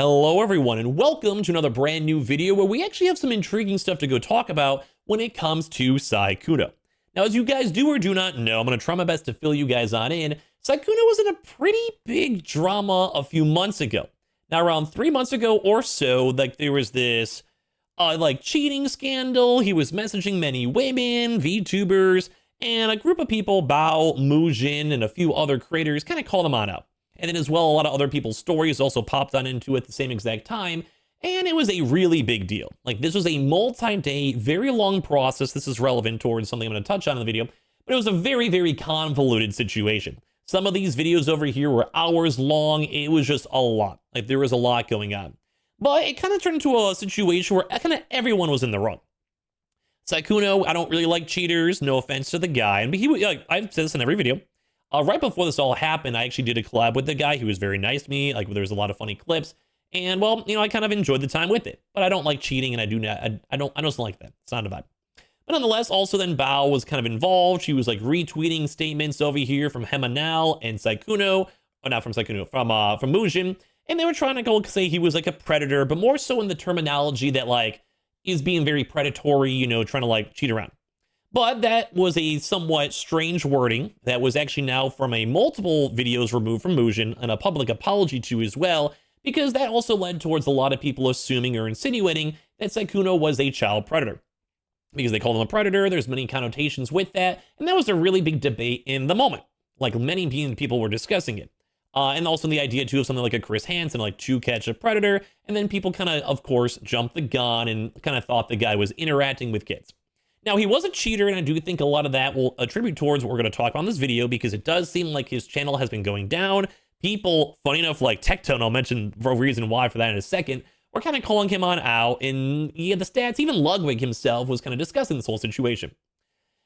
Hello everyone and welcome to another brand new video where we actually have some intriguing stuff to go talk about when it comes to Sykkuno. Now as you guys do or do not know, I'm going to try my best to fill you guys on in. Sykkuno was in a pretty big drama a few months ago. Now around 3 months ago or so, like there was this cheating scandal. He was messaging many women, VTubers, and a group of people, Bao, Mujin, and a few other creators kind of called him on out. And then as well, a lot of other people's stories also popped on into it at the same exact time. And it was a really big deal. Like this was a multi-day, very long process. This is relevant towards something I'm going to touch on in the video, but it was a very, very convoluted situation. Some of these videos over here were hours long. It was just a lot. Like there was a lot going on. But it kind of turned into a situation where kind of everyone was in the wrong. Sykkuno, I don't really like cheaters. No offense to the guy. And I've said this in every video. Right before this all happened, I actually did a collab with the guy. He was very nice to me. Like there was a lot of funny clips, and well, I kind of enjoyed the time with it. But I don't like cheating, and I don't like that. It's not a vibe. But nonetheless, also then Bao was kind of involved. She was like retweeting statements over here from Hemanal and Sykkuno, or not from Sykkuno, from Mujin, and they were trying to go say he was like a predator, but more so in the terminology that like is being very predatory, trying to like cheat around. But that was a somewhat strange wording that was actually now from a multiple videos removed from Mujin and a public apology to as well, because that also led towards a lot of people assuming or insinuating that Sykkuno was a child predator. Because they called him a predator, there's many connotations with that, and that was a really big debate in the moment. Like many people were discussing it. And also the idea too of something like a Chris Hansen, like to catch a predator, and then people kind of course, jumped the gun and kind of thought the guy was interacting with kids. Now, he was a cheater, and I do think a lot of that will attribute towards what we're going to talk about in this video, because it does seem like his channel has been going down. People, funny enough, like Tectone, I'll mention a reason why for that in a second, were kind of calling him on out, and he had the stats. Even Ludwig himself was kind of discussing this whole situation.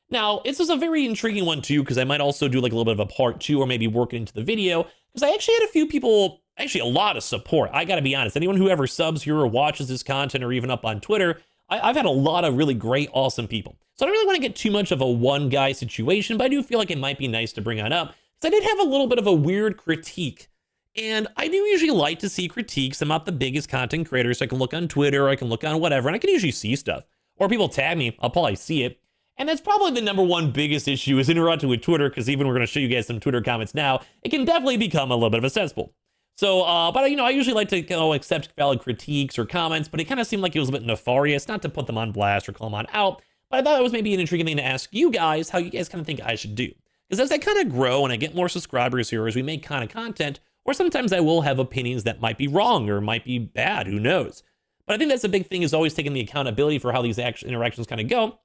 Now, this is a very intriguing one, too, because I might also do like a little bit of a part 2 or maybe work it into the video, because I actually had a few people, actually a lot of support. I got to be honest, anyone who ever subs here or watches this content or even up on Twitter, I've had a lot of really great, awesome people. So I don't really want to get too much of a one guy situation, but I do feel like it might be nice to bring on up, because I did have a little bit of a weird critique. And I do usually like to see critiques. I'm not the biggest content creator, so I can look on Twitter, or I can look on whatever, and I can usually see stuff. Or people tag me, I'll probably see it. And that's probably the number one biggest issue is interacting with Twitter, because even we're going to show you guys some Twitter comments now, it can definitely become a little bit of a cesspool. So, but I usually like to accept valid critiques or comments, but it kind of seemed like it was a bit nefarious, not to put them on blast or call them on out, but I thought it was maybe an intriguing thing to ask you guys how you guys kind of think I should do. Because as I kind of grow and I get more subscribers here, as we make kind of content, or sometimes I will have opinions that might be wrong or might be bad, who knows. But I think that's the big thing, is always taking the accountability for how these interactions kind of go.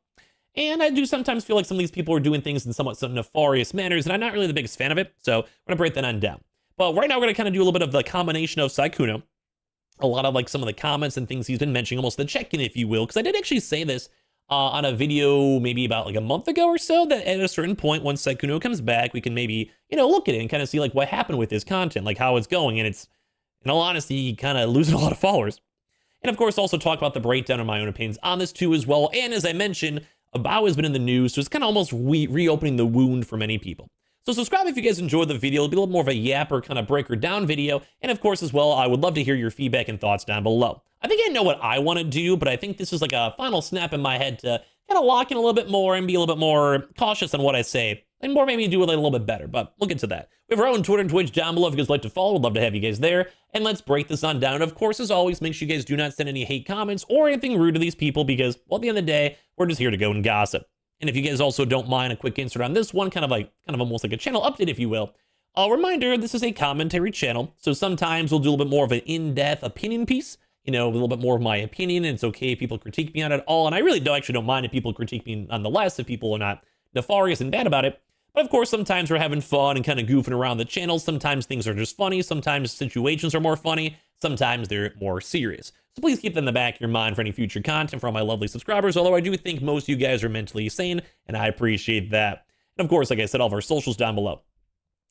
And I do sometimes feel like some of these people are doing things in somewhat some nefarious manners, and I'm not really the biggest fan of it, so I'm going to break that on down. But right now we're going to kind of do a little bit of the combination of Sykkuno, a lot of like some of the comments and things he's been mentioning, almost the check-in, if you will, because I did actually say this on a video maybe about like a month ago or so, that at a certain point, once Sykkuno comes back, we can maybe, look at it and kind of see like what happened with his content, like how it's going. And it's, in all honesty, kind of losing a lot of followers. And of course, also talk about the breakdown of my own opinions on this too as well. And as I mentioned, Bao has been in the news, so it's kind of almost reopening the wound for many people. So subscribe if you guys enjoyed the video. It'll be a little more of a yapper kind of breaker down video. And of course, as well, I would love to hear your feedback and thoughts down below. I think I know what I want to do, but I think this is like a final snap in my head to kind of lock in a little bit more and be a little bit more cautious on what I say, and more maybe do it a little bit better, but we'll get to that. We have our own Twitter and Twitch down below if you guys like to follow. We'd love to have you guys there. And let's break this on down. And of course, as always, make sure you guys do not send any hate comments or anything rude to these people, because, well, at the end of the day, we're just here to go and gossip. And if you guys also don't mind a quick insert on this one, kind of almost like a channel update, if you will. A reminder, this is a commentary channel, so sometimes we'll do a little bit more of an in-depth opinion piece, a little bit more of my opinion, and it's okay if people critique me on it all. And I really don't mind if people critique me nonetheless, if people are not nefarious and bad about it. But of course, sometimes we're having fun and kind of goofing around the channel. Sometimes things are just funny. Sometimes situations are more funny. Sometimes they're more serious. So please keep that in the back of your mind for any future content from my lovely subscribers, although I do think most of you guys are mentally sane, and I appreciate that. And of course, like I said, all of our socials down below.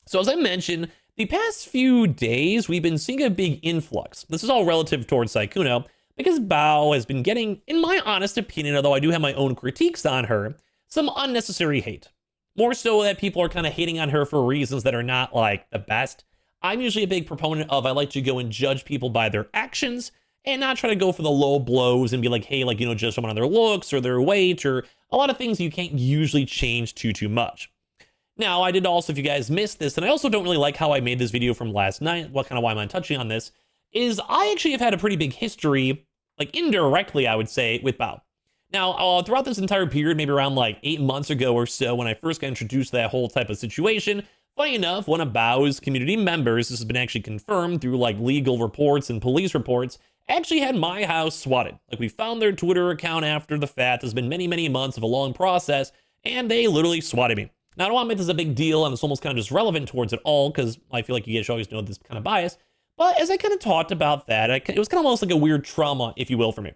So as I mentioned, the past few days, we've been seeing a big influx. This is all relative towards Sykkuno, because Bao has been getting, in my honest opinion, although I do have my own critiques on her, some unnecessary hate. More so that people are kind of hating on her for reasons that are not like the best. I'm usually a big proponent of I like to go and judge people by their actions and not try to go for the low blows and be like, hey, like, judge someone on their looks or their weight or a lot of things you can't usually change too much. Now, I did also, if you guys missed this, and I also don't really like how I made this video from last night, why I'm touching on this, is I actually have had a pretty big history, like indirectly, I would say, with Bao. Now, throughout this entire period, maybe around like 8 months ago or so, when I first got introduced to that whole type of situation, funny enough, one of Bao's community members, this has been actually confirmed through like legal reports and police reports, actually had my house swatted. Like, we found their Twitter account after the fact. There's been many months of a long process, and they literally swatted me. Now, I don't want to make this a big deal, and it's almost kind of just relevant towards it all, because I feel like you guys should always know this kind of bias. But as I kind of talked about that, it was kind of almost like a weird trauma, if you will, for me.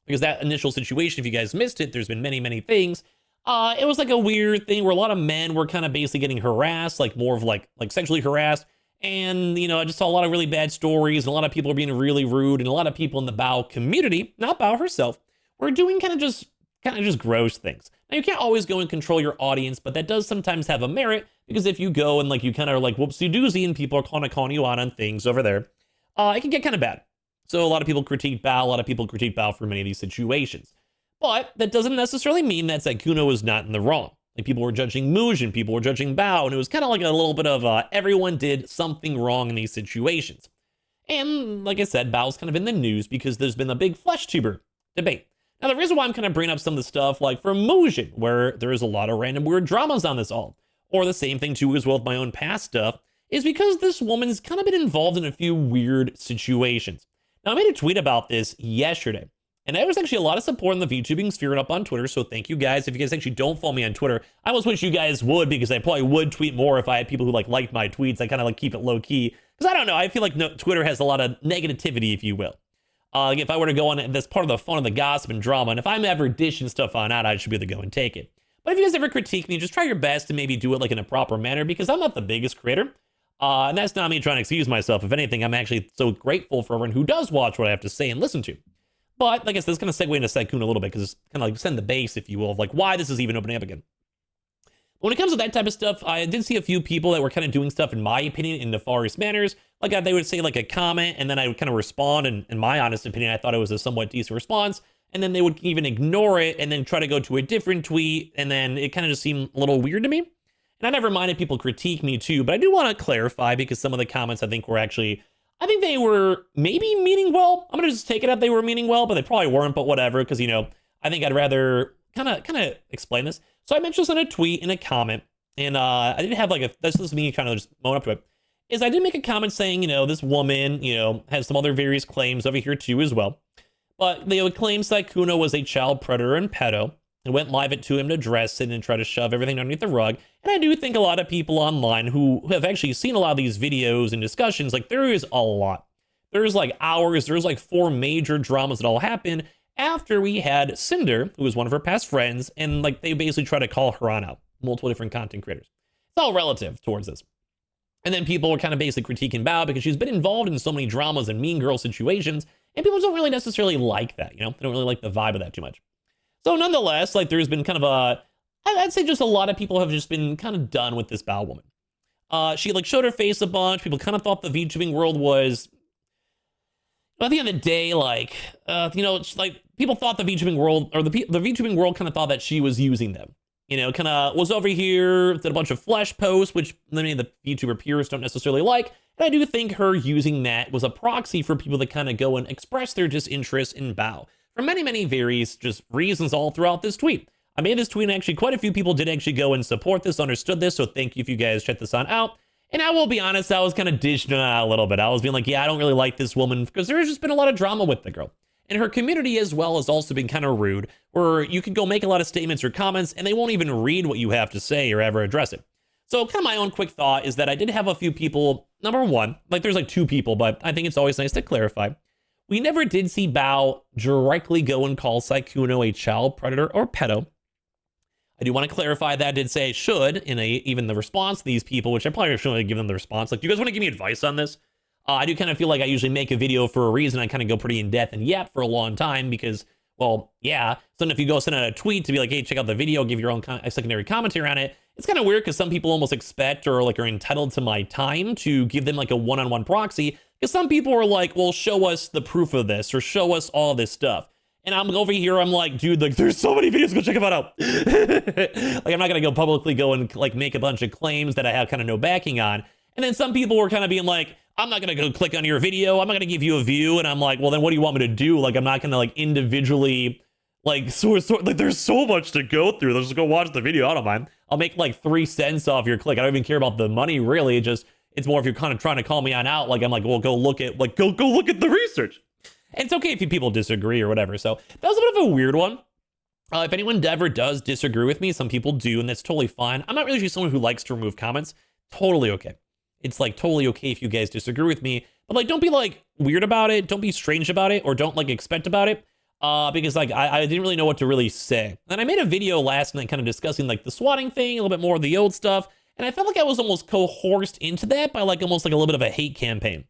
Because that initial situation, if you guys missed it, there's been many things. It was like a weird thing where a lot of men were kind of basically getting harassed, like more of like sexually harassed. And, I just saw a lot of really bad stories, and a lot of people are being really rude, and a lot of people in the Bao community, not Bao herself, were doing kind of just gross things. Now, you can't always go and control your audience, but that does sometimes have a merit, because if you go and like you kind of are like whoopsie doozy and people are kind of calling you out on things over there, it can get kind of bad. So a lot of people critique Bao, a lot of people critique Bao for many of these situations. But that doesn't necessarily mean that Sykkuno was not in the wrong. Like, people were judging Mujin, people were judging Bao, and it was kind of like a little bit of everyone did something wrong in these situations. And like I said, Bao's kind of in the news because there's been a big FleshTuber debate. Now, the reason why I'm kind of bringing up some of the stuff like from Mujin, where there is a lot of random weird dramas on this all, or the same thing too as well with my own past stuff, is because this woman's kind of been involved in a few weird situations. Now, I made a tweet about this yesterday, and there was actually a lot of support in the VTubing sphere and up on Twitter, so thank you guys. If you guys actually don't follow me on Twitter, I almost wish you guys would, because I probably would tweet more if I had people who liked my tweets. I kind of like keep it low key, because I don't know, I feel like Twitter has a lot of negativity, if you will. If I were to go on, that's part of the fun of the gossip and drama, and if I'm ever dishing stuff on out, I should be able to go and take it. But if you guys ever critique me, just try your best to maybe do it like in a proper manner, because I'm not the biggest creator. And that's not me trying to excuse myself. If anything, I'm actually so grateful for everyone who does watch what I have to say and listen to. But like I said, it's going to segue into Sykkuno a little bit, because it's kind of like send the base, if you will, of like why this is even opening up again. But when it comes to that type of stuff, I did see a few people that were kind of doing stuff, in my opinion, in nefarious manners. Like, they would say like a comment, and then I would kind of respond, and in my honest opinion, I thought it was a somewhat decent response. And then they would even ignore it and then try to go to a different tweet, and then it kind of just seemed a little weird to me. And I never minded people critique me too, but I do want to clarify, because some of the comments I think were actually, I think they were maybe meaning well. I'm going to just take it out they were meaning well, but they probably weren't, but whatever, because, I think I'd rather kind of explain this. So I mentioned this in a tweet, in a comment, and I did have like this is me kind of just mowing up to it, is I did make a comment saying, this woman, has some other various claims over here too as well. But they would claim Sykkuno was a child predator and pedo, and went live it to him to address it and try to shove everything underneath the rug. And I do think a lot of people online who have actually seen a lot of these videos and discussions, like, there is a lot. There's like hours, there's like 4 major dramas that all happened after we had Sinder, who was one of her past friends, and like they basically try to call her on out. Multiple different content creators. It's all relative towards this. And then people were kind of basically critiquing Bao because she's been involved in so many dramas and mean girl situations, and people don't really necessarily like that, They don't really like the vibe of that too much. So nonetheless, like, there's been kind of I'd say just a lot of people have just been kind of done with this Bao woman. She like showed her face a bunch. People kind of thought the VTubing world was, at the end of the day, like, it's like people thought the VTubing world, or the VTubing world kind of thought that she was using them. Kind of was over here, did a bunch of flesh posts, which many of the VTuber peers don't necessarily like. And I do think her using that was a proxy for people to kind of go and express their disinterest in Bao for many various just reasons all throughout this tweet. I made this tweet, and actually quite a few people did actually go and support this, understood this, so thank you if you guys check this on out. And I will be honest, I was kind of dishing it out a little bit. I was being like, yeah, I don't really like this woman, because there's just been a lot of drama with the girl. And her community as well has also been kind of rude, where you can go make a lot of statements or comments, and they won't even read what you have to say or ever address it. So kind of my own quick thought is that I did have a few people, number one, like there's like 2 people, but I think it's always nice to clarify. We never did see Bao directly go and call Sykkuno a child predator or pedo. I do want to clarify that I did say I should in even the response to these people, which I probably shouldn't have given them the response. Like, do you guys want to give me advice on this? I do kind of feel like I usually make a video for a reason. I kind of go pretty in depth and yap for a long time because, well, yeah. So then if you go send out a tweet to be like, hey, check out the video, give your own secondary commentary on it, it's kind of weird because some people almost expect or like are entitled to my time to give them like a one-on-one proxy. Because some people are like, well, show us the proof of this or show us all this stuff. And I'm over here, I'm like, dude, like there's so many videos, go check them out. Like I'm not gonna go publicly go and like make a bunch of claims that I have kind of no backing on. And then some people were kind of being like, I'm not gonna go click on your video, I'm not gonna give you a view. And I'm like, well then what do you want me to do? Like I'm not gonna like individually like like there's so much to go through. Let's just go watch the video. I don't mind. I'll make like 3 cents off your click. I don't even care about the money really. It's more if you're kind of trying to call me on out. Like I'm like, well, go look at the research. And it's okay if you people disagree or whatever. So that was a bit of a weird one. If anyone ever does disagree with me, some people do, and that's totally fine. I'm not really just someone who likes to remove comments. Totally okay. It's like totally okay if you guys disagree with me, but like don't be like weird about it, don't be strange about it, or don't like expect about it. Because like I didn't really know what to really say. And I made a video last night kind of discussing like the swatting thing, a little bit more of the old stuff, and I felt like I was almost coerced into that by like almost like a little bit of a hate campaign.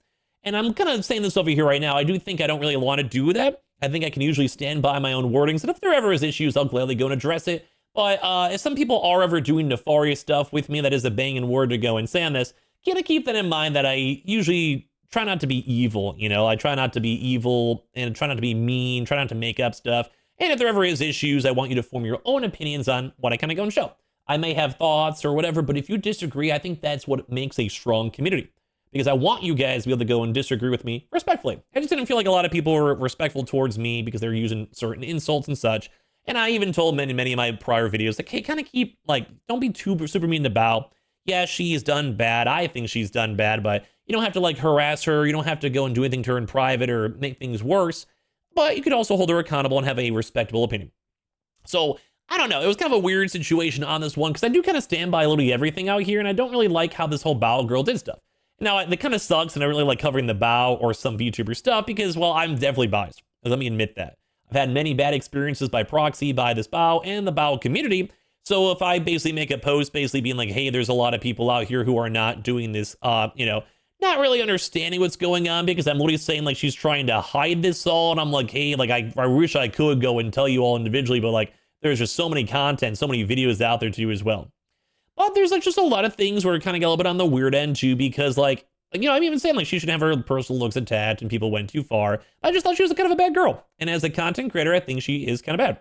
And I'm kind of saying this over here right now. I do think I don't really want to do that. I think I can usually stand by my own wordings, and if there ever is issues, I'll gladly go and address it. But if some people are ever doing nefarious stuff with me, that is a banging word to go and say on this, gotta keep that in mind that I usually try not to be evil, you know? I try not to be evil and try not to be mean, try not to make up stuff. And if there ever is issues, I want you to form your own opinions on what I kind of go and show. I may have thoughts or whatever, but if you disagree, I think that's what makes a strong community. Because I want you guys to be able to go and disagree with me respectfully. I just didn't feel like a lot of people were respectful towards me because they're using certain insults and such. And I even told many of my prior videos, like, hey, kind of keep, like, don't be too super mean to Bao. Yeah, she's done bad. I think she's done bad, but you don't have to, like, harass her. You don't have to go and do anything to her in private or make things worse. But you could also hold her accountable and have a respectable opinion. So, I don't know. It was kind of a weird situation on this one because I do kind of stand by literally everything out here, and I don't really like how this whole Bao girl did stuff. Now, it kind of sucks, and I really like covering the Bao or some VTuber stuff because, well, I'm definitely biased. Let me admit that. I've had many bad experiences by proxy by this Bao and the Bao community. So if I basically make a post basically being like, hey, there's a lot of people out here who are not doing this, you know, not really understanding what's going on because I'm literally saying like she's trying to hide this all. And I'm like, hey, like I wish I could go and tell you all individually, but like there's just so many content, so many videos out there to do as well. But there's like just a lot of things where it kind of got a little bit on the weird end too, because like, you know, I'm even saying like she should have her personal looks attached and people went too far. I just thought she was kind of a bad girl. And as a content creator, I think she is kind of bad.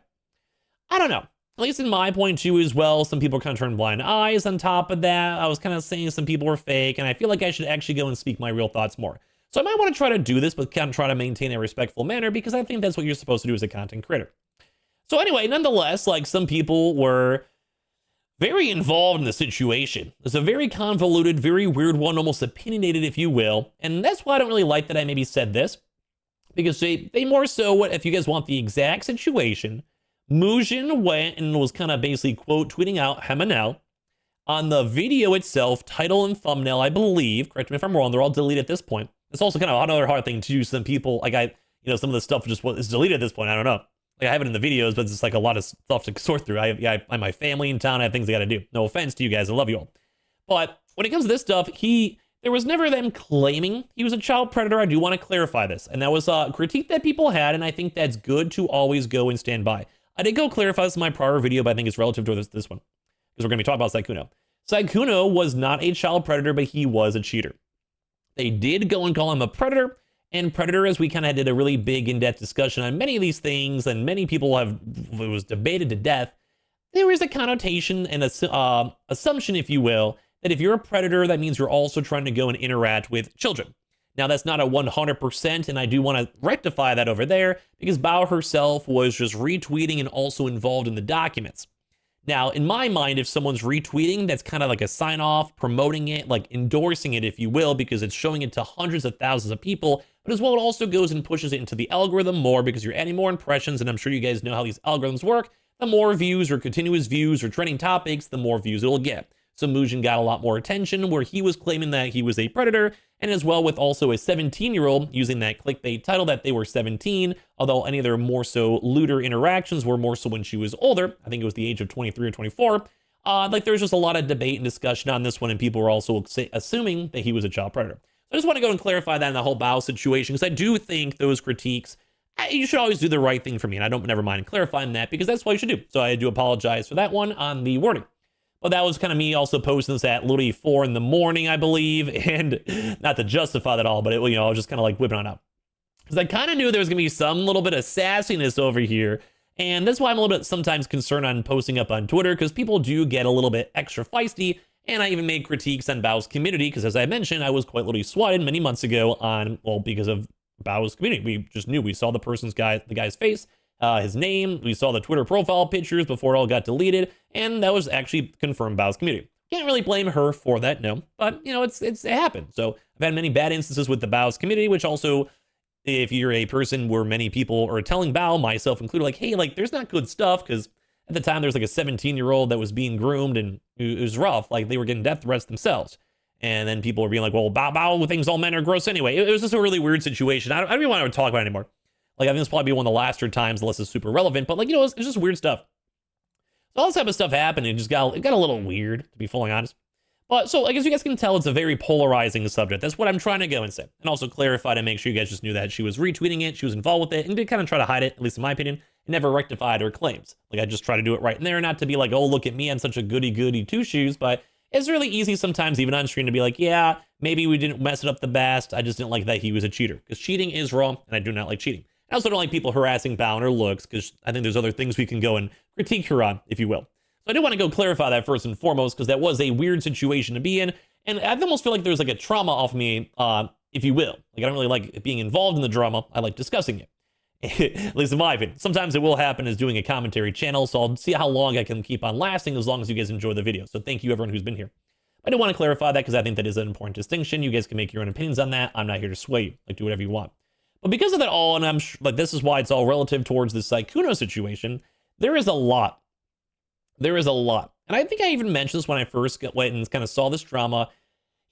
I don't know. At least in my point too as well, some people kind of turned blind eyes on top of that. I was kind of saying some people were fake, and I feel like I should actually go and speak my real thoughts more. So I might want to try to do this, but kind of try to maintain a respectful manner because I think that's what you're supposed to do as a content creator. So anyway, nonetheless, like some people were very involved in the situation. It's a very convoluted, very weird one, almost opinionated, if you will. And that's why I don't really like that I maybe said this. Because they more so, what if you guys want the exact situation, Mujin went and was kind of basically quote tweeting out Hemanel on the video itself, title and thumbnail, I believe. Correct me if I'm wrong, they're all deleted at this point. It's also kind of another hard thing to do. Some people, like some of the stuff just is deleted at this point. I don't know. Like I have it in the videos, but it's just like a lot of stuff to sort through. I have my family in town. I have things I got to do. No offense to you guys. I love you all. But when it comes to this stuff, there was never them claiming he was a child predator. I do want to clarify this. And that was a critique that people had. And I think that's good to always go and stand by. I did go clarify this in my prior video, but I think it's relative to this one. Because we're going to be talking about Sykkuno. Sykkuno was not a child predator, but he was a cheater. They did go and call him a predator. And predator, as we kind of did a really big in-depth discussion on many of these things, and many people it was debated to death, there is a connotation and assumption, if you will, that if you're a predator, that means you're also trying to go and interact with children. Now, that's not a 100%, and I do want to rectify that over there, because Bao herself was just retweeting and also involved in the documents. Now, in my mind, if someone's retweeting, that's kind of like a sign-off, promoting it, like endorsing it, if you will, because it's showing it to hundreds of thousands of people, but as well, it also goes and pushes it into the algorithm more because you're adding more impressions, and I'm sure you guys know how these algorithms work. The more views or continuous views or trending topics, the more views it'll get. So Mujin got a lot more attention where he was claiming that he was a predator, and as well with also a 17-year-old using that clickbait title that they were 17, although any of their more so lewder interactions were more so when she was older. I think it was the age of 23 or 24. Like there was just a lot of debate and discussion on this one, and people were also assuming that he was a child predator. So I just want to go and clarify that in the whole Bao situation, because I do think those critiques, you should always do the right thing for me, and I don't never mind clarifying that because that's what you should do. So I do apologize for that one on the wording. But that was kind of me also posting this at literally 4 in the morning, I believe. And not to justify that all, but it, I was just kind of like whipping on up. Because I kind of knew there was going to be some little bit of sassiness over here. And that's why I'm a little bit sometimes concerned on posting up on Twitter, because people do get a little bit extra feisty. And I even made critiques on Bao's community, because as I mentioned, I was quite literally swatted many months ago on, well, because of Bao's community. We just knew, we saw the guy's face, his name, we saw the Twitter profile pictures before it all got deleted, and that was actually confirmed Bao's community. Can't really blame her for that, no, but it happened. So I've had many bad instances with the Bao's community, which also, if you're a person where many people are telling Bao, myself included, like, hey, like, there's not good stuff, because at the time there was like a 17-year-old that was being groomed, and it was rough. Like, they were getting death threats themselves. And then people were being like, well, Bao thinks all men are gross anyway. It was just a really weird situation. I don't even want to talk about it anymore. Like, I think this will probably be one of the laster times, unless it's super relevant. But, like, it's just weird stuff. So all this type of stuff happened, and it got a little weird, to be fully honest. But, so, like, as you guys can tell, it's a very polarizing subject. That's what I'm trying to go and say. And also clarify to make sure you guys just knew that she was retweeting it, she was involved with it, and did kind of try to hide it, at least in my opinion, and never rectified her claims. Like, I just try to do it right in there, not to be like, oh, look at me, I'm such a goody-goody two-shoes, but it's really easy sometimes, even on stream, to be like, yeah, maybe we didn't mess it up the best, I just didn't like that he was a cheater. Because cheating is wrong, and I do not like cheating. I also don't like people harassing Bao on her looks, because I think there's other things we can go and critique her on, if you will. So I do want to go clarify that first and foremost, because that was a weird situation to be in. And I almost feel like there's like a trauma off me, if you will. Like, I don't really like being involved in the drama. I like discussing it. At least in my opinion. Sometimes it will happen as doing a commentary channel, so I'll see how long I can keep on lasting as long as you guys enjoy the video. So thank you everyone who's been here. I do want to clarify that because I think that is an important distinction. You guys can make your own opinions on that. I'm not here to sway you. Like, do whatever you want. But because of that all, and I'm sure, like, this is why it's all relative towards the Sykkuno situation, there is a lot. There is a lot. And I think I even mentioned this when I first went and kind of saw this drama.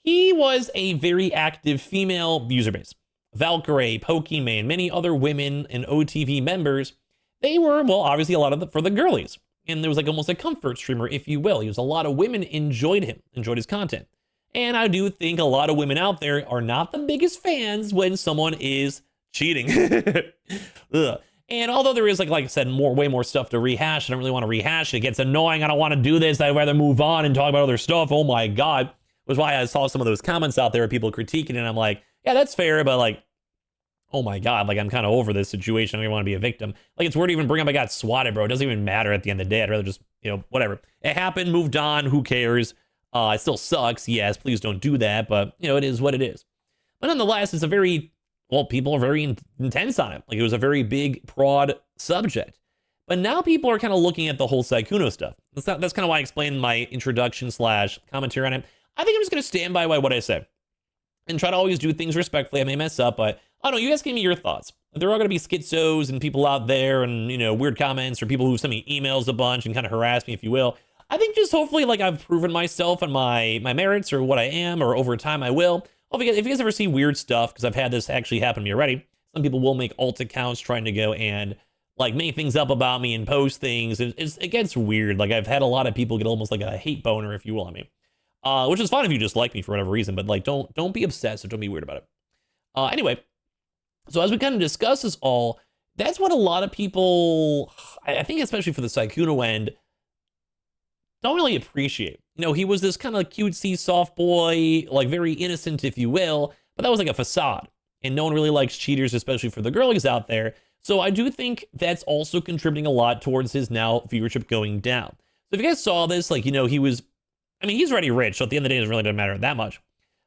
He was a very active female user base. Valkyrie, Pokimane, many other women and OTV members, they were, well, obviously a lot of for the girlies. And there was like almost a comfort streamer, if you will. He was a lot of women enjoyed him, enjoyed his content. And I do think a lot of women out there are not the biggest fans when someone is cheating. Ugh. And although there is, like I said, way more stuff to rehash, I don't really want to rehash it. It gets annoying. I don't want to do this. I'd rather move on and talk about other stuff. Oh my God. Was why I saw some of those comments out there of people critiquing it, and I'm like, yeah, that's fair, but like, oh my God, like, I'm kind of over this situation. I don't even want to be a victim. Like, it's weird to even bring up I got swatted, bro. It doesn't even matter at the end of the day. I'd rather just, whatever. It happened, moved on, who cares? It still sucks, yes, please don't do that, but, it is what it is. But nonetheless, it's a very, well, people are very intense on it. Like, it was a very big, broad subject. But now people are kind of looking at the whole Sykkuno stuff. That's kind of why I explained my introduction / commentary on it. I think I'm just going to stand by what I said and try to always do things respectfully. I may mess up, but I don't know. You guys give me your thoughts. There are going to be schizos and people out there and, weird comments or people who send me emails a bunch and kind of harass me, if you will. I think just hopefully, like, I've proven myself and my merits or what I am, or over time I will. If you guys ever see weird stuff, because I've had this actually happen to me already, some people will make alt accounts trying to go and, like, make things up about me and post things. It gets weird. Like, I've had a lot of people get almost like a hate boner, if you will, on me. Which is fine if you just like me for whatever reason, but like, don't be obsessed or don't be weird about it. Anyway, so as we kind of discuss this all, that's what a lot of people, I think especially for the Sykkuno end, don't really appreciate. He was this kind of cutesy soft boy, like very innocent, if you will, but that was like a facade. And no one really likes cheaters, especially for the girlies out there. So I do think that's also contributing a lot towards his now viewership going down. So if you guys saw this, like, he was, he's already rich, so at the end of the day, it really doesn't matter that much.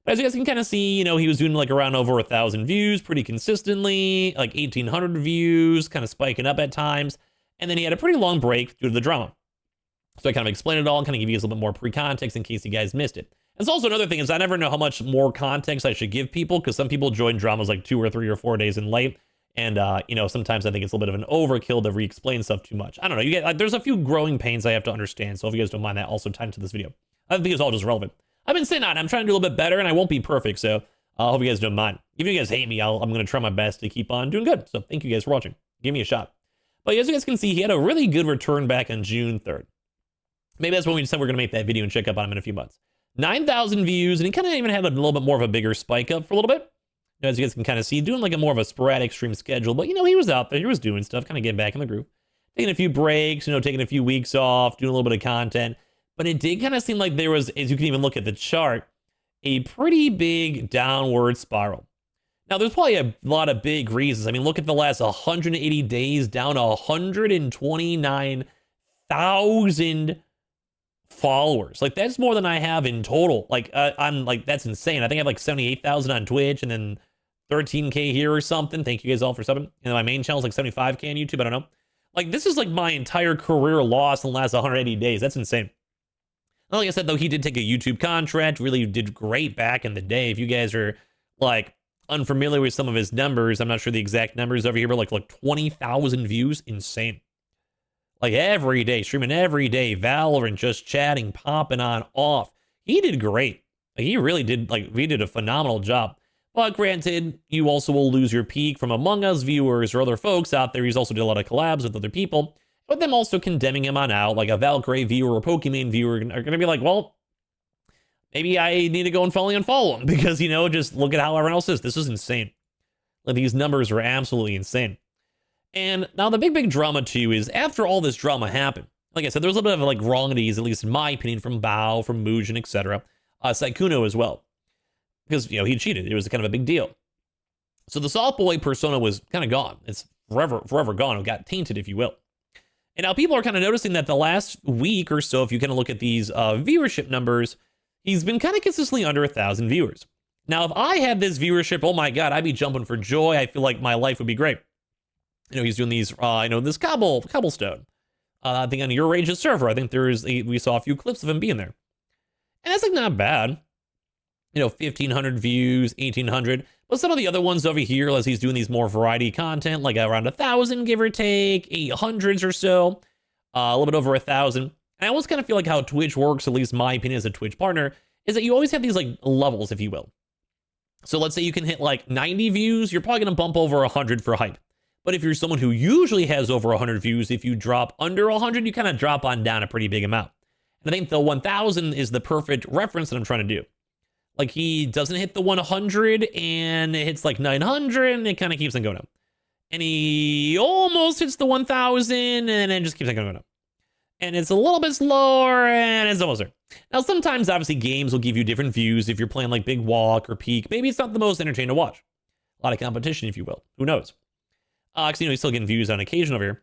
But as you guys can kind of see, he was doing like around over 1,000 views pretty consistently, like 1,800 views, kind of spiking up at times. And then he had a pretty long break due to the drama. So I kind of explained it all and kind of give you guys a little bit more pre-context in case you guys missed it. And it's also another thing is I never know how much more context I should give people, because some people join dramas like 2 or 3 or 4 days in late. And, sometimes I think it's a little bit of an overkill to re-explain stuff too much. I don't know. You get, like, there's a few growing pains I have to understand. So if you guys don't mind that, also time to this video. I think it's all just relevant. I've been saying that I'm trying to do a little bit better, and I won't be perfect, so I hope you guys don't mind. If you guys hate me, I'm going to try my best to keep on doing good. So thank you guys for watching. Give me a shot. But as you guys can see, he had a really good return back on June 3rd. Maybe that's when we decided we're going to make that video and check up on him in a few months. 9,000 views, and he kind of even had a little bit more of a bigger spike up for a little bit. As you guys can kind of see, doing like a more of a sporadic stream schedule. But, he was out there. He was doing stuff, kind of getting back in the groove. Taking a few breaks, taking a few weeks off, doing a little bit of content. But it did kind of seem like there was, as you can even look at the chart, a pretty big downward spiral. Now, there's probably a lot of big reasons. I mean, look at the last 180 days, down 129,000 followers. Like, that's more than I have in total. Like, I'm like, that's insane. I think I have like 78,000 on Twitch and then 13K here or something. Thank you guys all for subbing. And my main channel is like 75K on YouTube. I don't know. Like, this is like my entire career loss in the last 180 days. That's insane. Like I said, though, he did take a YouTube contract, really did great back in the day. If you guys are like unfamiliar with some of his numbers, I'm not sure the exact numbers over here, but like 20,000 views, insane. Like every day, streaming every day, Valorant, just chatting, popping on, off. He did great. Like he really did, like he did a phenomenal job. But granted, you also will lose your peak from Among Us viewers or other folks out there. He's also did a lot of collabs with other people. But them also condemning him on out, like a Valkyrie viewer or Pokemon viewer are going to be like, well, maybe I need to go and unfollow him because, you know, just look at how everyone else is. This is insane. Like these numbers are absolutely insane. And now the big drama too is after all this drama happened, like I said, there was a little bit of like wrongities, at least in my opinion, from Bao, from Muujin, etc. Sykkuno as well. Because, you know, he cheated. It was kind of a big deal. So the soft boy persona was kind of gone. It's forever gone. It got tainted, if you will. And now people are kind of noticing that the last week or so, if you kind of look at these viewership numbers, he's been kind of consistently under 1,000 viewers. Now, if I had this viewership, oh my God, I'd be jumping for joy. I feel like my life would be great. You know, he's doing these, this cobblestone. I think on Your Rage's server, I think we saw a few clips of him being there. And that's like not bad. You know, 1,500 views, 1,800. But some of the other ones over here, as he's doing these more variety content, like around 1,000, give or take, 800s or so, a little bit over 1,000. I always kind of feel like how Twitch works, at least my opinion as a Twitch partner, is that you always have these like levels, if you will. So let's say you can hit like 90 views, you're probably going to bump over 100 for hype. But if you're someone who usually has over 100 views, if you drop under 100, you kind of drop on down a pretty big amount. And I think the 1,000 is the perfect reference that I'm trying to do. Like he doesn't hit the 100 and it hits like 900 and it kind of keeps on going up. And he almost hits the 1,000 and then it just keeps on going up. And it's a little bit slower and it's almost there. Now, sometimes obviously games will give you different views if you're playing like Big Walk or Peak. Maybe it's not the most entertaining to watch. A lot of competition, if you will. Who knows? Because, you know, he's still getting views on occasion over here.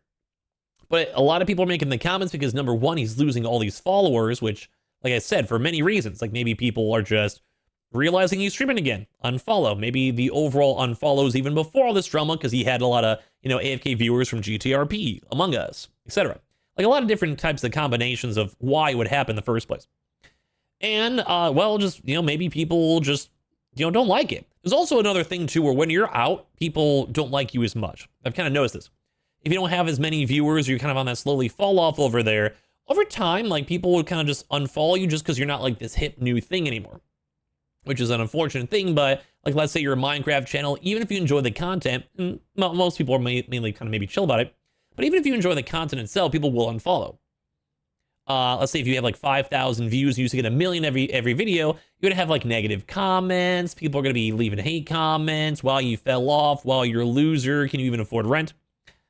But a lot of people are making the comments because, number one, he's losing all these followers, which, like I said, for many reasons. Like maybe people are just realizing he's streaming again, unfollow. Maybe the overall unfollows even before all this drama because he had a lot of, you know, AFK viewers from GTRP, Among Us, etc. Like a lot of different types of combinations of why it would happen in the first place. And, well, just, you know, maybe people just, you know, don't like it. There's also another thing, too, where when you're out, people don't like you as much. I've kind of noticed this. If you don't have as many viewers, you're kind of on that slowly fall off over there. Over time, like, people would kind of just unfollow you just because you're not, like, this hip new thing anymore. Which is an unfortunate thing, but, like, let's say you're a Minecraft channel, even if you enjoy the content, and most people are mainly kind of maybe chill about it, but even if you enjoy the content itself, people will unfollow. Let's say if you have like 5,000 views, you used to get 1 million every video, you're gonna have like negative comments. People are gonna be leaving hate comments. While you fell off, while you're a loser, can you even afford rent?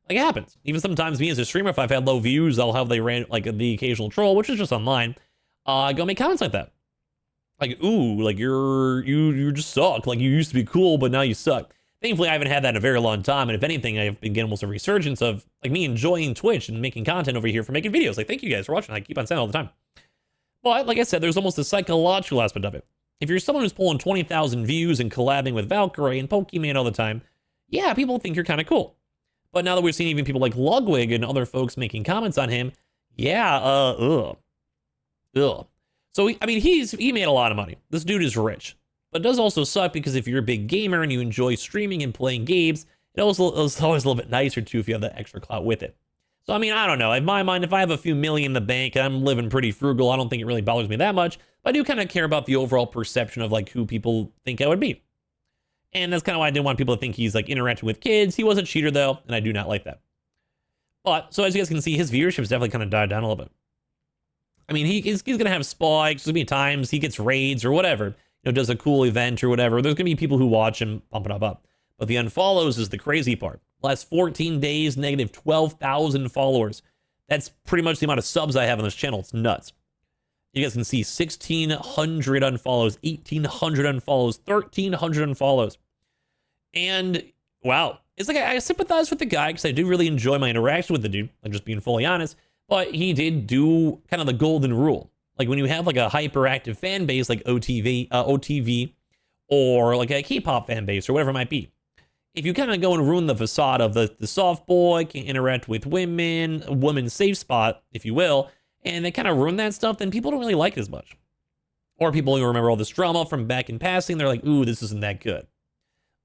Like it happens. Even sometimes me as a streamer, if I've had low views, I'll have like the occasional troll, which is just online, go make comments like that. Like, ooh, like you just suck. Like you used to be cool, but now you suck. Thankfully, I haven't had that in a very long time. And if anything, I've been getting almost a resurgence of like me enjoying Twitch and making content over here for making videos. Like, thank you guys for watching. I keep on saying all the time. But like I said, there's almost a psychological aspect of it. If you're someone who's pulling 20,000 views and collabing with Valkyrie and Pokemon all the time, yeah, people think you're kind of cool. But now that we're seeing even people like Ludwig and other folks making comments on him, yeah, ugh. So, I mean, he made a lot of money. This dude is rich. But it does also suck because if you're a big gamer and you enjoy streaming and playing games, it's always a little bit nicer too if you have that extra clout with it. So, I mean, I don't know. In my mind, if I have a few million in the bank and I'm living pretty frugal, I don't think it really bothers me that much. But I do kind of care about the overall perception of like who people think I would be. And that's kind of why I didn't want people to think he's like interacting with kids. He was a cheater though, and I do not like that. But, so as you guys can see, his viewership has definitely kind of died down a little bit. I mean, he's going to have spikes. There's going to be times he gets raids or whatever. You know, does a cool event or whatever. There's going to be people who watch him pump it up. But the unfollows is the crazy part. Last 14 days, negative 12,000 followers. That's pretty much the amount of subs I have on this channel. It's nuts. You guys can see 1,600 unfollows, 1,800 unfollows, 1,300 unfollows. And wow, it's like I sympathize with the guy because I do really enjoy my interaction with the dude, like just being fully honest. But he did do kind of the golden rule. Like when you have like a hyperactive fan base like OTV, or like a K-pop fan base or whatever it might be. If you kind of go and ruin the facade of the soft boy, can't interact with women, a woman's safe spot, if you will, and they kind of ruin that stuff, then people don't really like it as much. Or people who remember all this drama from back in passing, they're like, ooh, this isn't that good.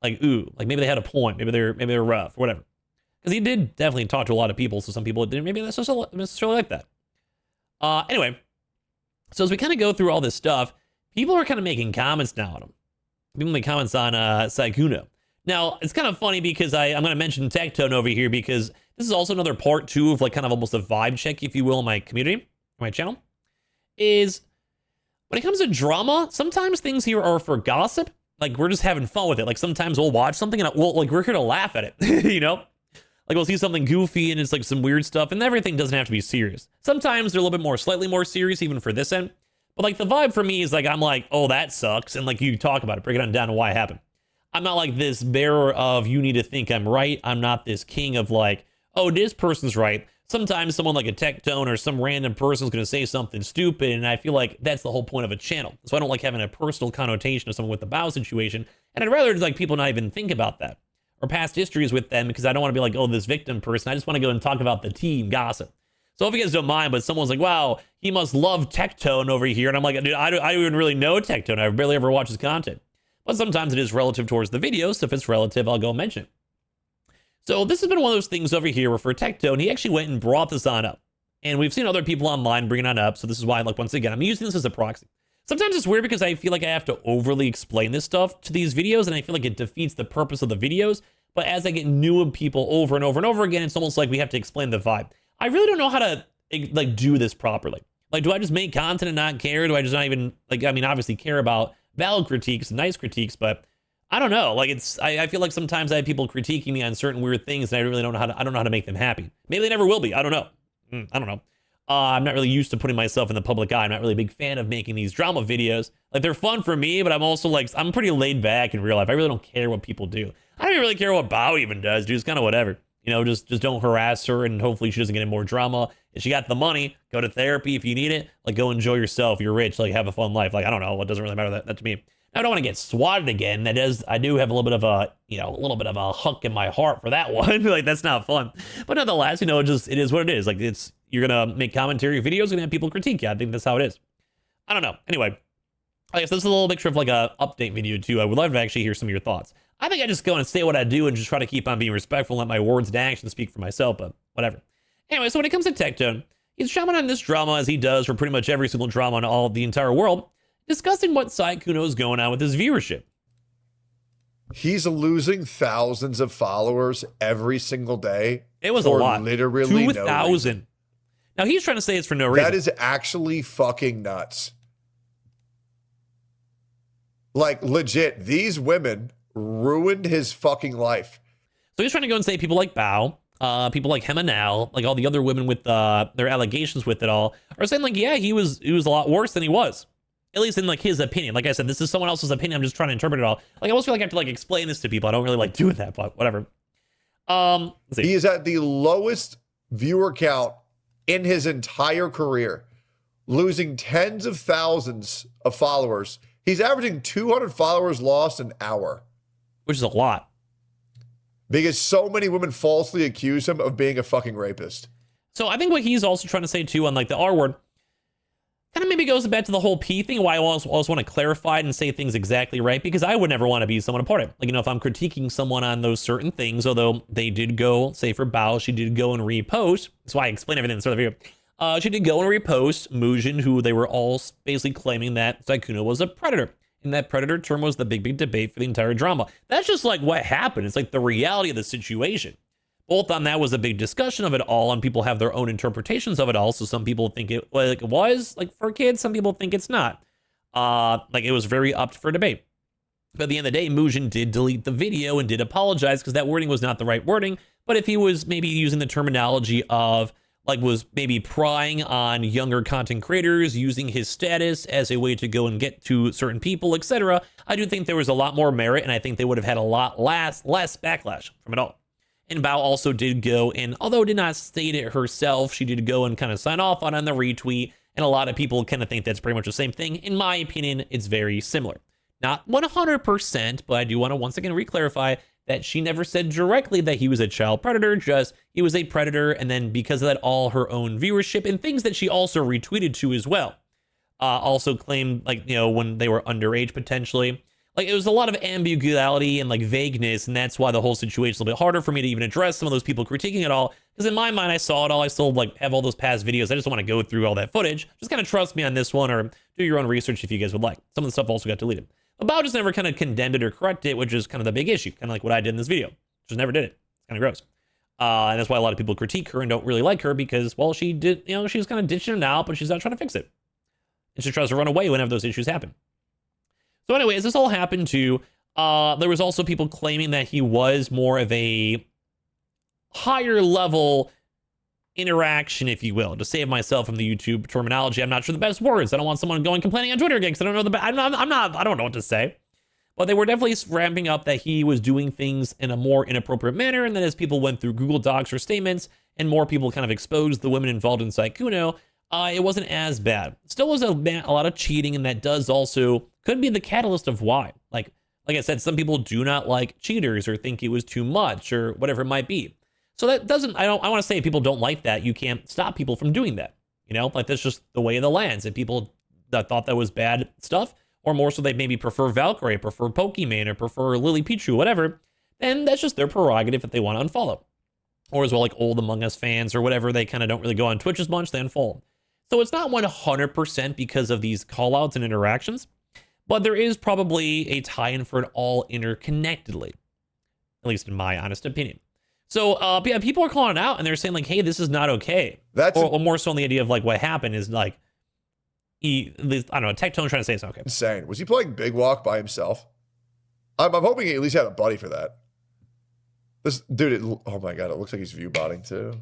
Like, ooh, like maybe they had a point, maybe they're rough, or whatever. Because he did definitely talk to a lot of people, so some people didn't maybe necessarily like that. Anyway, so as we kind of go through all this stuff, people are kind of making comments now on him. People make comments on Sykkuno. Now, it's kind of funny because I'm going to mention Tectone over here because this is also another part two of like kind of almost a vibe check, if you will, in my community, my channel, is when it comes to drama, sometimes things here are for gossip. Like we're just having fun with it. Like sometimes we'll watch something and we're here to laugh at it, you know? Like we'll see something goofy and it's like some weird stuff and everything doesn't have to be serious. Sometimes they're a little bit more, slightly more serious even for this end. But like the vibe for me is like, I'm like, oh, that sucks. And like you talk about it, break it down to why it happened. I'm not like this bearer of you need to think I'm right. I'm not this king of like, oh, this person's right. Sometimes someone like a Tectone or some random person is going to say something stupid. And I feel like that's the whole point of a channel. So I don't like having a personal connotation of someone with the bow situation. And I'd rather like people not even think about that or past histories with them because I don't want to be like, oh, this victim person. I just want to go and talk about the team gossip. So if you guys don't mind, but someone's like, wow, he must love Tectone over here. And I'm like, dude, I don't even really know Tectone. I barely ever watch his content. But sometimes it is relative towards the video. So if it's relative, I'll go mention it. So this has been one of those things over here where for Tectone, he actually went and brought this on up. And we've seen other people online bring it on up. So this is why, like, once again, I'm using this as a proxy. Sometimes it's weird because I feel like I have to overly explain this stuff to these videos. And I feel like it defeats the purpose of the videos. But as I get new people over and over and over again, it's almost like we have to explain the vibe. I really don't know how to like do this properly. Like, do I just make content and not care? Do I just not even like, I mean, obviously care about valid critiques, nice critiques, but I don't know. Like I feel like sometimes I have people critiquing me on certain weird things and I really don't know how to, I don't know how to make them happy. Maybe they never will be. I don't know. I don't know. I'm not really used to putting myself in the public eye. I'm not really a big fan of making these drama videos. Like they're fun for me, but I'm also like, I'm pretty laid back in real life. I really don't care what people do. I don't even really care what Bao even does, dude. It's kind of whatever. You know, just don't harass her and hopefully she doesn't get any more drama. If she got the money, go to therapy if you need it. Like go enjoy yourself. You're rich, like have a fun life. Like, I don't know. It doesn't really matter that to me. I don't want to get swatted again. That is, I do have a little bit of a, you know, a little bit of a hunk in my heart for that one. Like that's not fun. But nonetheless, you know, it is what it is. Like it's, you're going to make commentary videos, you're going to have people critique you. I think that's how it is. I don't know. Anyway, I guess this is a little picture of like a update video too. I would love to actually hear some of your thoughts. I think I just go and say what I do and just try to keep on being respectful and let my words and actions speak for myself, but whatever. Anyway, so when it comes to Tectone, he's shouting on this drama as he does for pretty much every single drama in all of the entire world, discussing what Sykkuno is going on with his viewership. He's losing thousands of followers every single day. It was a lot. Literally 2,000. No, now he's trying to say it's for no reason. that is actually fucking nuts. Like legit, these women ruined his fucking life. So he's trying to go and say people like Bao, people like Hema now, like all the other women with their allegations with it all, are saying like, yeah, he was a lot worse than he was. At least in like his opinion. Like I said, this is someone else's opinion. I'm just trying to interpret it all. Like I almost feel like I have to like explain this to people. I don't really like doing that, but whatever. Let's see. He is at the lowest viewer count in his entire career, losing tens of thousands of followers. He's averaging 200 followers lost an hour. Which is a lot. Because so many women falsely accuse him of being a fucking rapist. So I think what he's also trying to say too on like the R word, kind of maybe goes back to the whole P thing, why I always want to clarify it and say things exactly right, because I would never want to be someone a part of it. Like, you know, if I'm critiquing someone on those certain things, although they did go, say for Bao, she did go and repost. That's why I explain everything in the start of the video. She did go and repost Mujin, who they were all basically claiming that Sykkuno was a predator. And that predator term was the big debate for the entire drama. That's just like what happened. It's like the reality of the situation. Both on that was a big discussion of it all, and people have their own interpretations of it all. So some people think it was like for kids, some people think it's not. Like it was very up for debate. But at the end of the day, Mujin did delete the video and did apologize because that wording was not the right wording. But if he was maybe using the terminology of like was maybe prying on younger content creators, using his status as a way to go and get to certain people, etc. I do think there was a lot more merit, and I think they would have had a lot less backlash from it all. And Bao also did go and, although did not state it herself, she did go and kind of sign off on the retweet. And a lot of people kind of think that's pretty much the same thing. In my opinion, it's very similar. Not 100%, but I do want to once again reclarify that she never said directly that he was a child predator, just he was a predator, and then because of that, all her own viewership and things that she also retweeted to as well. Also claimed, like, you know, when they were underage potentially. Like, it was a lot of ambiguity and like vagueness, and that's why the whole situation is a little bit harder for me to even address some of those people critiquing it all. Because in my mind, I saw it all. I still like have all those past videos. I just don't want to go through all that footage. Just kind of trust me on this one, or do your own research if you guys would like. Some of the stuff also got deleted. About just never kind of condemned it or corrected it, which is kind of the big issue, kind of like what I did in this video. Just never did it. It's kind of gross. And that's why a lot of people critique her and don't really like her because, well, she did, you know, she's kind of ditching it out, but she's not trying to fix it. And she tries to run away whenever those issues happen. So anyways, this all happened to, there was also people claiming that he was more of a higher level interaction, if you will, to save myself from the YouTube terminology. I'm not sure the best words. I don't want someone going complaining on Twitter again because I don't know I don't know what to say. But they were definitely ramping up that he was doing things in a more inappropriate manner. And then as people went through Google Docs or statements and more people kind of exposed the women involved in Sykkuno, it wasn't as bad. Still was a lot of cheating, and that does also could be the catalyst of why. Like I said, some people do not like cheaters or think it was too much or whatever it might be. So that doesn't, I want to say if people don't like that, you can't stop people from doing that. You know, like that's just the way of the lands. If people that thought that was bad stuff, or more so they maybe prefer Valkyrie, prefer Pokemon, or prefer Lily Pichu, whatever, then that's just their prerogative if they want to unfollow. Or as well, like old Among Us fans or whatever, they kind of don't really go on Twitch as much, they unfollow. So it's not 100% because of these callouts and interactions, but there is probably a tie-in for it all interconnectedly, at least in my honest opinion. So yeah, people are calling it out and they're saying like, hey, this is not okay. That's or more so on the idea of like what happened is like, I don't know, Tectone trying to say it's okay. insane. Was he playing Big Walk by himself? I'm hoping he at least had a buddy for that. This dude, oh my God, it looks like he's view botting too.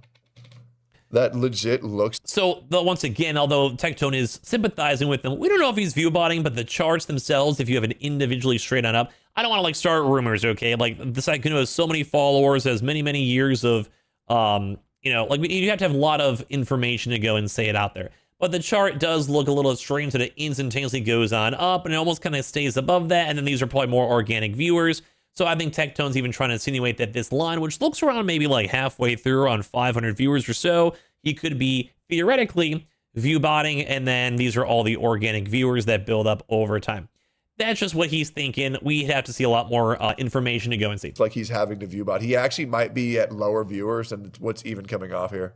That legit looks. So once again, although Tectone is sympathizing with them, we don't know if he's view botting, but the charts themselves, if you have an individually straight on up, I don't want to like start rumors, okay? Like the Sykkuno has so many followers, has many years of, you know, like you have to have a lot of information to go and say it out there. But the chart does look a little strange that it instantaneously goes on up and it almost kind of stays above that. And then these are probably more organic viewers. So I think Tectone's even trying to insinuate that this line, which looks around maybe like halfway through around 500 viewers or so, he could be theoretically view botting, and then these are all the organic viewers that build up over time. That's just what he's thinking. We have to see a lot more information to go and see. It's like he's having to view bot. He actually might be at lower viewers than what's even coming off here.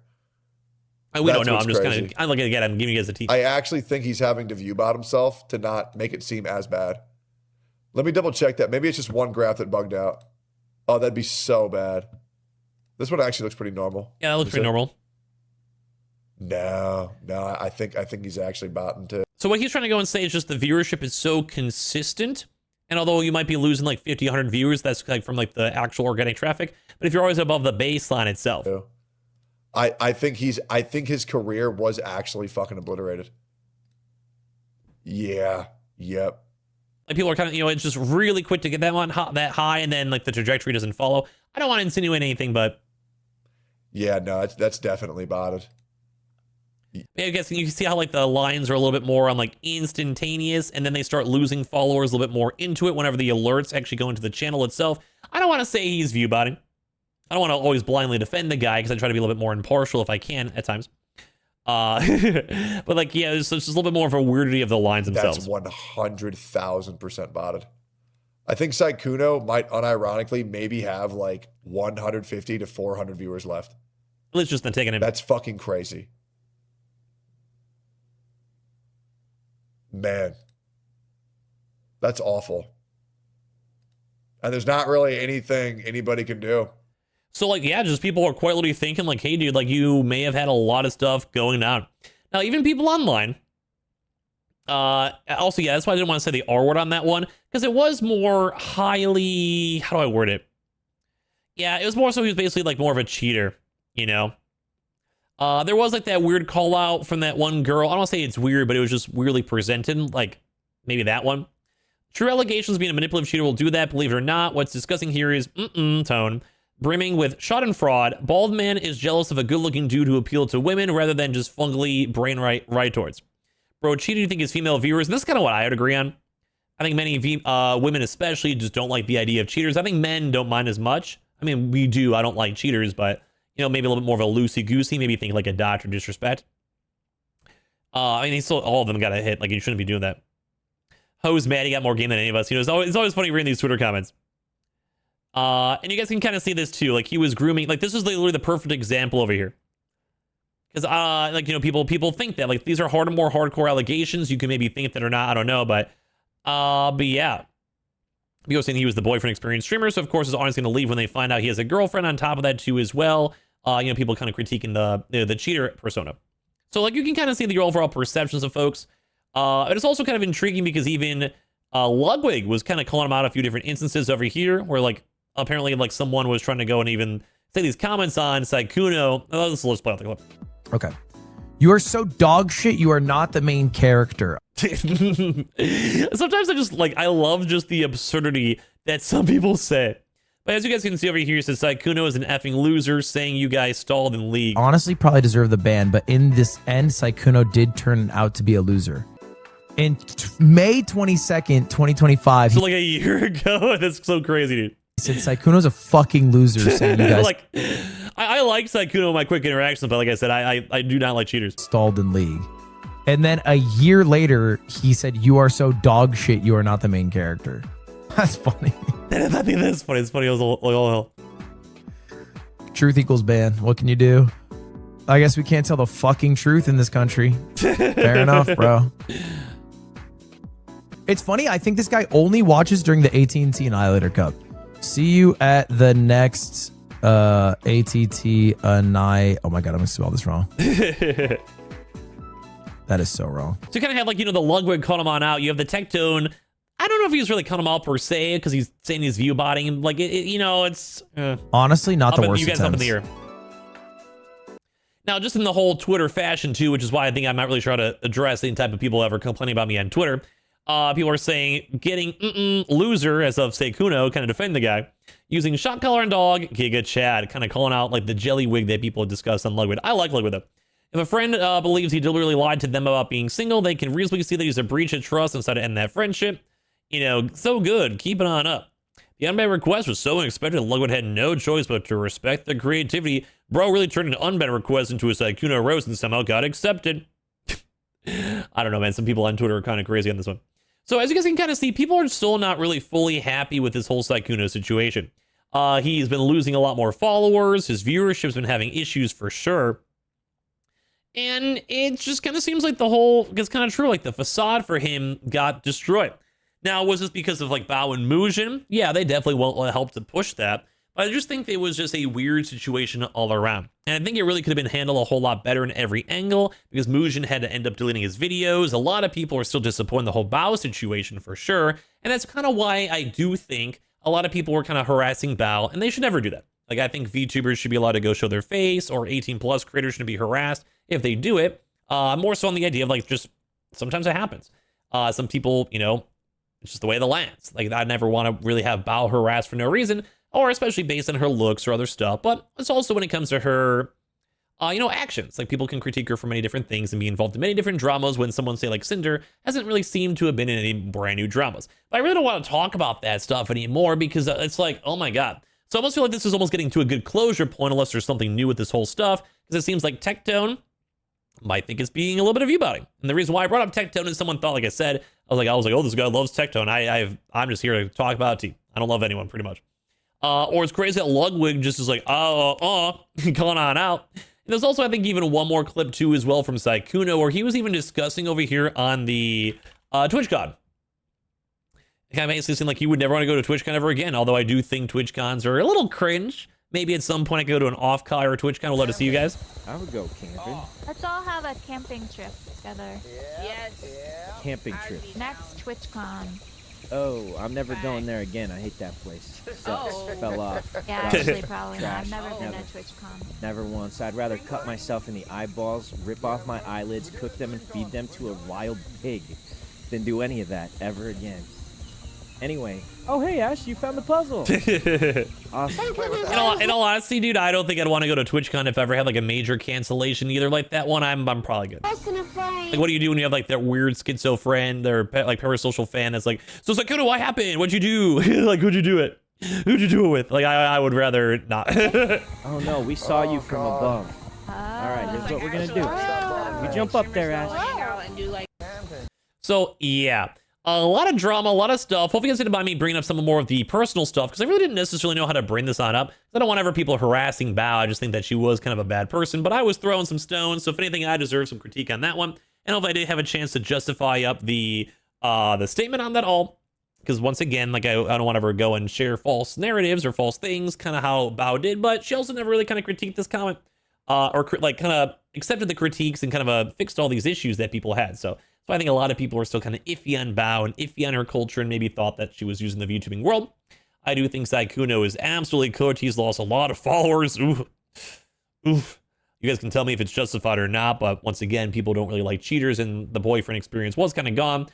We don't know. I'm just kind of, I'm looking again. I'm giving you guys a teach. I actually think he's having to view bot himself to not make it seem as bad. Let me double check that. Maybe it's just one graph that bugged out. Oh, that'd be so bad. This one actually looks pretty normal. Yeah, it looks pretty normal. No, I think he's actually botting too. So what he's trying to go and say is just the viewership is so consistent. And although you might be losing like 50, 100 viewers, that's like from like the actual organic traffic. But if you're always above the baseline itself. I think his career was actually fucking obliterated. Yeah. Yep. Like people are kind of, you know, it's just really quick to get that one that high, and then like the trajectory doesn't follow. I don't want to insinuate anything, but yeah, no, that's definitely botted. I guess you can see how like the lines are a little bit more on like instantaneous, and then they start losing followers a little bit more into it whenever the alerts actually go into the channel itself. I don't want to say he's view botting. I don't want to always blindly defend the guy because I try to be a little bit more impartial if I can at times. But like, yeah, it's just a little bit more of a weirdity of the lines themselves. That's 100,000% botted. I think Sykkuno might unironically maybe have like 150 to 400 viewers left. At least just not taking him. That's fucking crazy. Man. That's awful. And there's not really anything anybody can do. So like, yeah, just people are quite literally thinking like, hey dude, like you may have had a lot of stuff going down. Now, even people online, also, yeah, that's why I didn't want to say the R word on that one, because it was more highly, how do I word it? Yeah, it was more so he was basically like more of a cheater, you know? There was like that weird call out from that one girl. I don't say it's weird, but it was just weirdly presented. Like maybe that one. True allegations being a manipulative cheater will do that, believe it or not. What's discussing here is tone. Brimming with shot and fraud. Bald man is jealous of a good-looking dude who appealed to women rather than just fungally brain right towards. Bro, cheating, you think is female viewers? And this is kind of what I would agree on. I think many women especially just don't like the idea of cheaters. I think men don't mind as much. I mean, we do. I don't like cheaters, but, you know, maybe a little bit more of a loosey-goosey. Maybe think like a dot or disrespect. I mean, all of them got a hit. Like, you shouldn't be doing that. Ho's mad. He got more game than any of us. You know, it's always funny reading these Twitter comments. And you guys can kind of see this too. Like, he was grooming. Like, this is literally the perfect example over here. Because, like, you know, people think that. Like, these are more hardcore allegations. You can maybe think that or not. I don't know. But yeah. People saying he was the boyfriend experienced streamer. So, of course, his audience going to leave when they find out he has a girlfriend on top of that, too, as well. You know, people kind of critiquing the cheater persona. So, like, you can kind of see the overall perceptions of folks. And it's also kind of intriguing because even Ludwig was kind of calling him out a few different instances over here where, like, apparently, like, someone was trying to go and even say these comments on Sykkuno. Let's play out the clip. Okay. You are so dog shit, you are not the main character. Sometimes I love just the absurdity that some people say. But as you guys can see over here, it says Sykkuno is an effing loser, saying you guys stalled in league. Honestly, probably deserve the ban, but in this end, Sykkuno did turn out to be a loser. In May 22nd, 2025. So like a year ago? That's so crazy, dude. He said Sykkuno's a fucking loser, saying you guys like, I like Sykkuno in my quick interactions, but like I said, I do not like cheaters. Stalled in league. And then a year later, he said, you are so dog shit, you are not the main character. That's funny. I think that's funny. It's funny. I was like, oh, hell. Truth equals ban. What can you do? I guess we can't tell the fucking truth in this country. Fair enough, bro. It's funny. I think this guy only watches during the AT&T Annihilator Cup. See you at the next ATT Annihilate. Oh my God, I'm going to spell this wrong. That is so wrong. So you kind of have like, you know, the Ludwig call him on out. You have the Tectone. I don't know if he's really calling him out per se because he's saying he's view botting. Like, you know, it's honestly not the worst. You guys up in the air. Now, just in the whole Twitter fashion too, which is why I think I'm not really sure how to address any type of people ever complaining about me on Twitter. People are saying getting loser as of Sykkuno, kind of defend the guy using shot collar and dog. Giga Chad kind of calling out like the jelly wig that people discuss on Ludwig. I like Ludwig though. If a friend believes he deliberately lied to them about being single, they can reasonably see that he's a breach of trust and decide to end that friendship. You know, so good. Keep it on up. The unban request was so unexpected, Ludwig had no choice but to respect the creativity. Bro really turned an unban request into a Sykkuno roast and somehow got accepted. I don't know, man. Some people on Twitter are kind of crazy on this one. So as you guys can kind of see, people are still not really fully happy with this whole Sykkuno situation. He's been losing a lot more followers. His viewership's been having issues for sure. And it just kind of seems like the whole, it's kind of true, like the facade for him got destroyed. Now, was this because of like Bao and Mujin? Yeah, they definitely won't help to push that. But I just think it was just a weird situation all around. And I think it really could have been handled a whole lot better in every angle because Mujin had to end up deleting his videos. A lot of people are still disappointed in the whole Bao situation for sure. And that's kind of why I do think a lot of people were kind of harassing Bao, and they should never do that. Like, I think VTubers should be allowed to go show their face, or 18 plus creators shouldn't be harassed if they do it. More so on the idea of like, just sometimes it happens. Some people, you know, it's just the way of the lands. Like, I never want to really have Bao harassed for no reason, or especially based on her looks or other stuff. But it's also when it comes to her, you know, actions. Like, people can critique her for many different things and be involved in many different dramas when someone, say, like Sinder, hasn't really seemed to have been in any brand new dramas. But I really don't want to talk about that stuff anymore because it's like, oh my God. So I almost feel like this is almost getting to a good closure point unless there's something new with this whole stuff, because it seems like Tectone might think it's being a little bit of view-botting. And the reason why I brought up Tectone is someone thought, like I said, I was like, oh, this guy loves Tectone. I'm just here to talk about it. I don't love anyone, pretty much. Or it's crazy that Ludwig just is like, calling on out. And there's also, I think, even one more clip too as well from Sykkuno, where he was even discussing over here on the TwitchCon. It kind of basically seemed like he would never want to go to TwitchCon ever again, although I do think TwitchCons are a little cringe. Maybe at some point I could go to an off-con or a TwitchCon. We'll love to see you guys. I would go camping. Let's all have a camping trip together. Camping trip. Next TwitchCon. Oh, I'm never going there again. I hate that place. Sucks. Fell off. Yeah, actually, probably not. I've Trash. never been Never. to TwitchCon. Never once. I'd rather cut myself in the eyeballs, rip off my eyelids, cook them, and feed them to a wild pig than do any of that ever again. Anyway. Oh, hey, Ash, you found the puzzle. Awesome. In all honesty, dude, I don't think I'd want to go to TwitchCon if I ever had like a major cancellation either. Like that one, I'm probably good. Like, what do you do when you have like that weird schizo friend or like parasocial fan that's like, so Sykkuno, what happened? What'd you do? Like, who'd you do it? Who'd you do it with? Like, I would rather not. Oh, no, we saw you from above. All right, here's what we're going to do. You jump up there, Ash. So, yeah. A lot of drama, a lot of stuff. Hopefully you guys didn't mind me bringing up some more of the personal stuff because I really didn't necessarily know how to bring this on up. I don't want ever people harassing Bao. I just think that she was kind of a bad person, but I was throwing some stones. So if anything, I deserve some critique on that one. And hopefully I did have a chance to justify up the statement on that all. Because once again, like I don't want to ever go and share false narratives or false things, kind of how Bao did. But she also never really kind of critiqued this comment or like kind of accepted the critiques and kind of fixed all these issues that people had. So I think a lot of people are still kind of iffy on Bao and iffy on her culture and maybe thought that she was using the VTubing world. I do think Sykkuno is absolutely cooked. He's lost a lot of followers. Oof. Oof. You guys can tell me if it's justified or not, but once again, people don't really like cheaters and the boyfriend experience was kind of gone.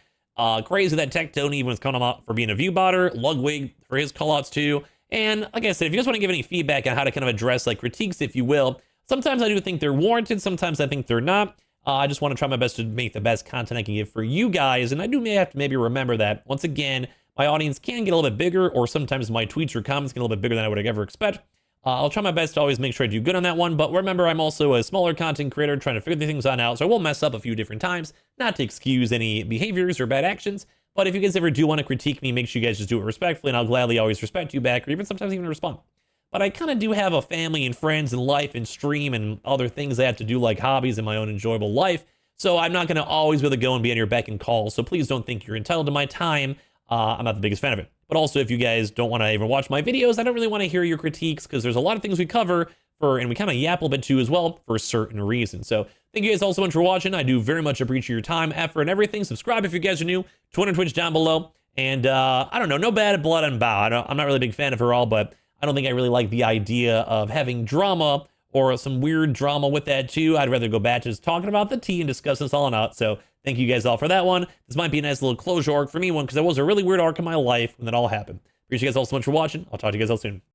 Crazy that Tectone even was calling him out for being a view botter. Ludwig for his callouts too. And like I said, if you guys want to give any feedback on how to kind of address like critiques, if you will, sometimes I do think they're warranted. Sometimes I think they're not. I just want to try my best to make the best content I can give for you guys. And I do may have to maybe remember that, once again, my audience can get a little bit bigger, or sometimes my tweets or comments get a little bit bigger than I would ever expect. I'll try my best to always make sure I do good on that one. But remember, I'm also a smaller content creator trying to figure the things on out. So I will mess up a few different times, not to excuse any behaviors or bad actions. But if you guys ever do want to critique me, make sure you guys just do it respectfully, and I'll gladly always respect you back, or even sometimes even respond. But I kind of do have a family and friends and life and stream and other things I have to do, like hobbies and my own enjoyable life. So I'm not going to always be able to go and be on your beck and call. So please don't think you're entitled to my time. I'm not the biggest fan of it. But also, if you guys don't want to even watch my videos, I don't really want to hear your critiques because there's a lot of things we cover and we kind of yap a little bit too as well for certain reasons. So thank you guys all so much for watching. I do very much appreciate your time, effort, and everything. Subscribe if you guys are new. Twitter and Twitch down below. And I don't know, no bad blood on Bao. I'm not really a big fan of her all, but I don't think I really like the idea of having drama or some weird drama with that too. I'd rather go back to just talking about the tea and discussing this all and out. So thank you guys all for that one. This might be a nice little closure arc for me one because that was a really weird arc in my life when that all happened. Appreciate you guys all so much for watching. I'll talk to you guys all soon.